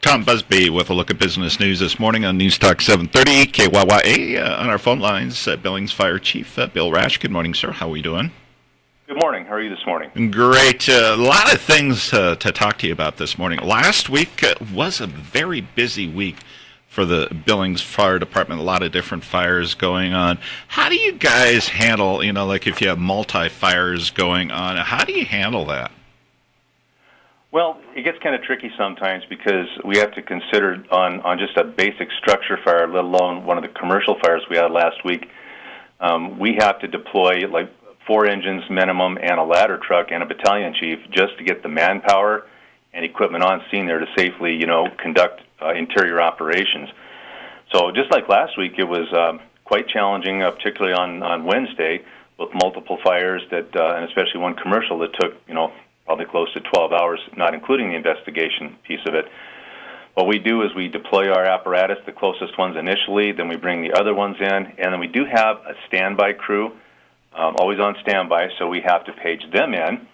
Tom Busby with a look at business news this morning on News Talk 730 KYYA. On our phone lines, Billings Fire Chief Bill Rash. Good morning, sir. How are we doing? Good morning. How are you this morning? Great. A lot of things to talk to you about this morning. Last week was a very busy week for the Billings Fire Department. A lot of different fires going on. How do you guys handle, like if you have multi-fires going on, how do you handle that? Well, it gets kind of tricky sometimes because we have to consider on just a basic structure fire, let alone one of the commercial fires we had last week. We have to deploy like 4 engines minimum and a ladder truck and a battalion chief just to get the manpower and equipment on scene there to safely, conduct interior operations. So just like last week, it was quite challenging, particularly on Wednesday, with multiple fires that, and especially one commercial that took, probably close to 12 hours, not including the investigation piece of it. What we do is we deploy our apparatus, the closest ones initially, then we bring the other ones in, and then we do have a standby crew, always on standby, so we have to page them in.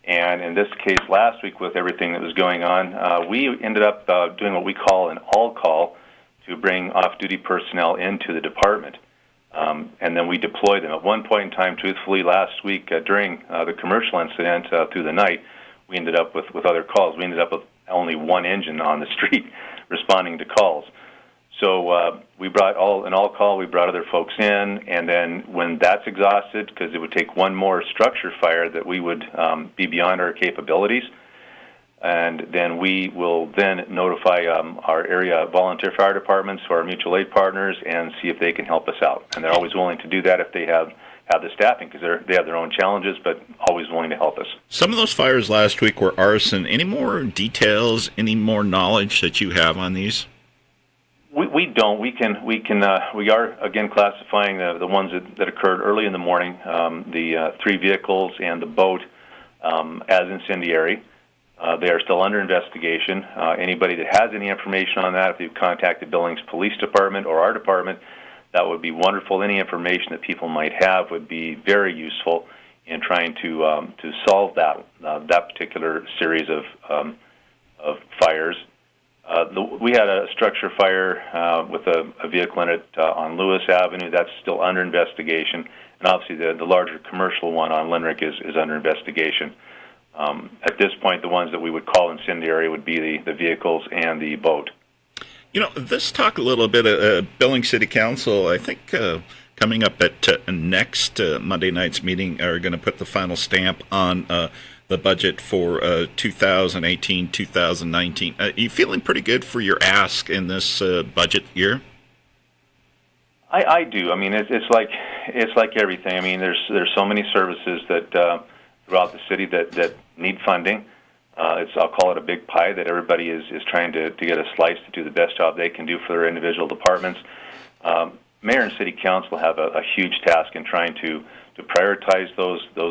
And in this case, last week with everything that was going on, we ended up doing what we call an all-call to bring off-duty personnel into the department. And then we deploy them. At one point in time, truthfully, last week during the commercial incident through the night, we ended up with other calls. We ended up with only one engine on the street responding to calls. So we brought an all-call, we brought other folks in, and then when that's exhausted, because it would take one more structure fire that we would be beyond our capabilities, and then we will then notify our area volunteer fire departments or our mutual aid partners and see if they can help us out. And they're always willing to do that if they have the staffing, because they have their own challenges, but always willing to help us. Some of those fires last week were arson. Any more details, any more knowledge that you have on these? We don't. We are again classifying the ones that occurred early in the morning, the 3 vehicles and the boat as incendiary. They are still under investigation. Anybody that has any information on that, if you've contacted Billings Police Department or our department, that would be wonderful. Any information that people might have would be very useful in trying to solve that particular series of fires. We had a structure fire with a vehicle in it on Lewis Avenue. That's still under investigation. And obviously the larger commercial one on Limerick is under investigation. At this point, the ones that we would call incendiary would be the vehicles and the boat. Let's talk a little bit of Billings City Council. I think coming up at next Monday night's meeting are going to put the final stamp on the budget for 2018, 2019. Are you feeling pretty good for your ask in this budget year? I do. I mean, it's like everything. I mean, there's so many services that throughout the city that need funding. I'll call it a big pie that everybody is trying to get a slice to do the best job they can do for their individual departments. Mayor and City Council have a huge task in trying to prioritize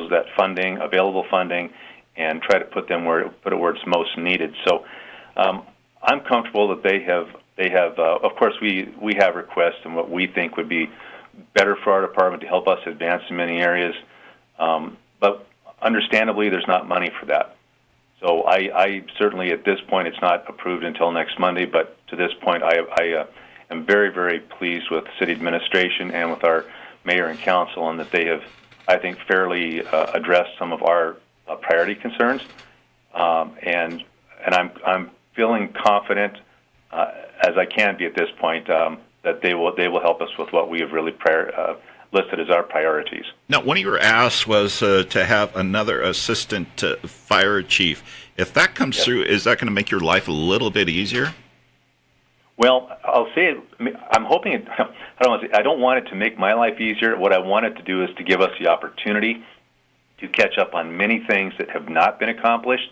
that funding, available funding, and try to put it where it's most needed. So I'm comfortable that they have. Of course, we have requests and what we think would be better for our department to help us advance in many areas, but understandably, there's not money for that. So I certainly, at this point, it's not approved until next Monday, but to this point, I am very, very pleased with city administration and with our mayor and council, and that they have, I think, fairly addressed some of our priority concerns. And I'm feeling confident, as I can be at this point, that they will help us with what we have really listed as our priorities. Now, one of your asks was to have another assistant fire chief. If that comes through, is that going to make your life a little bit easier? Well, I'll say it. I'm hoping I don't want it to make my life easier. What I want it to do is to give us the opportunity to catch up on many things that have not been accomplished.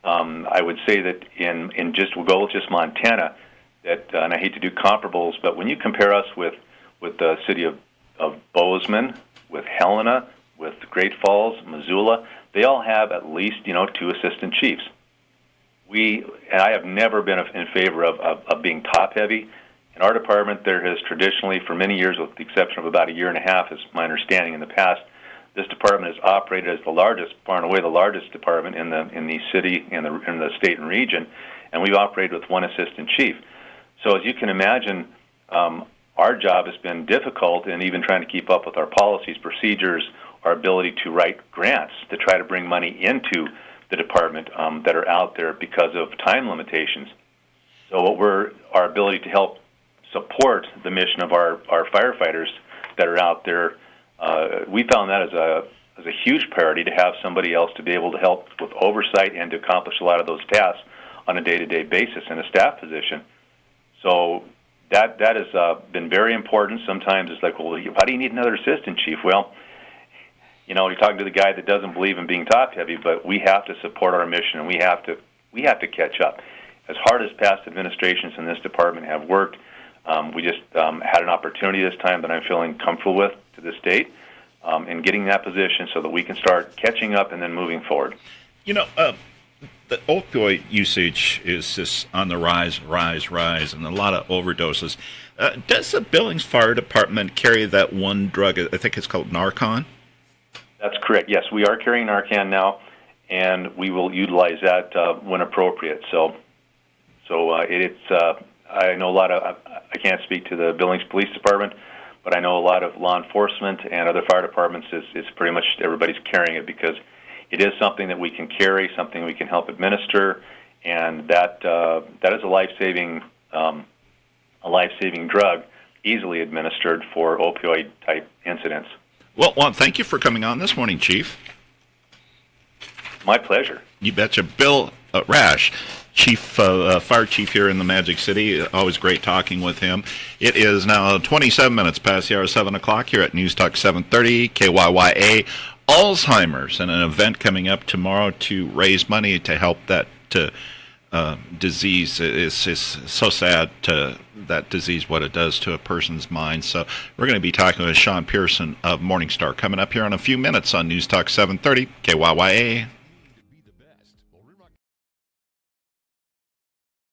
I would say that we'll go with just Montana, and I hate to do comparables, but when you compare us with the city of Bozeman, with Helena, with Great Falls, Missoula, they all have at least 2 assistant chiefs. And I have never been in favor of being top heavy. In our department, there has traditionally, for many years, with the exception of about a year and a half, is my understanding in the past, this department has operated as the largest, far and away the largest department in the city, in the state and region, and we've operated with one assistant chief. So as you can imagine, our job has been difficult in even trying to keep up with our policies, procedures, our ability to write grants to try to bring money into the department that are out there because of time limitations. So our ability to help support the mission of our firefighters that are out there, we found that as a huge priority to have somebody else to be able to help with oversight and to accomplish a lot of those tasks on a day-to-day basis in a staff position. So that has been very important. Sometimes it's like, well, why do you need another assistant chief? Well, you know, you're talking to the guy that doesn't believe in being top-heavy, but we have to support our mission, and we have to catch up. As hard as past administrations in this department have worked, we just had an opportunity this time that I'm feeling comfortable with to this date in getting that position so that we can start catching up and then moving forward. You know, the opioid usage is just on the rise, and a lot of overdoses. Does the Billings Fire Department carry that one drug? I think it's called Narcan? That's correct. Yes, we are carrying Narcan now, and we will utilize that when appropriate. So I know a lot of, I can't speak to the Billings Police Department, but I know a lot of law enforcement and other fire departments is pretty much everybody's carrying it because it is something that we can carry, something we can help administer, and that is a life-saving drug, easily administered for opioid-type incidents. Well, thank you for coming on this morning, Chief. My pleasure. You betcha. Bill Rash, Fire Chief here in the Magic City. Always great talking with him. It is now 27 minutes past the hour of 7 o'clock here at News Talk 730 KYYA. Alzheimer's and an event coming up tomorrow to raise money to help that disease. It's so sad that disease, what it does to a person's mind. So we're going to be talking with Sean Pearson of Morningstar coming up here in a few minutes on News Talk 730 KYYA.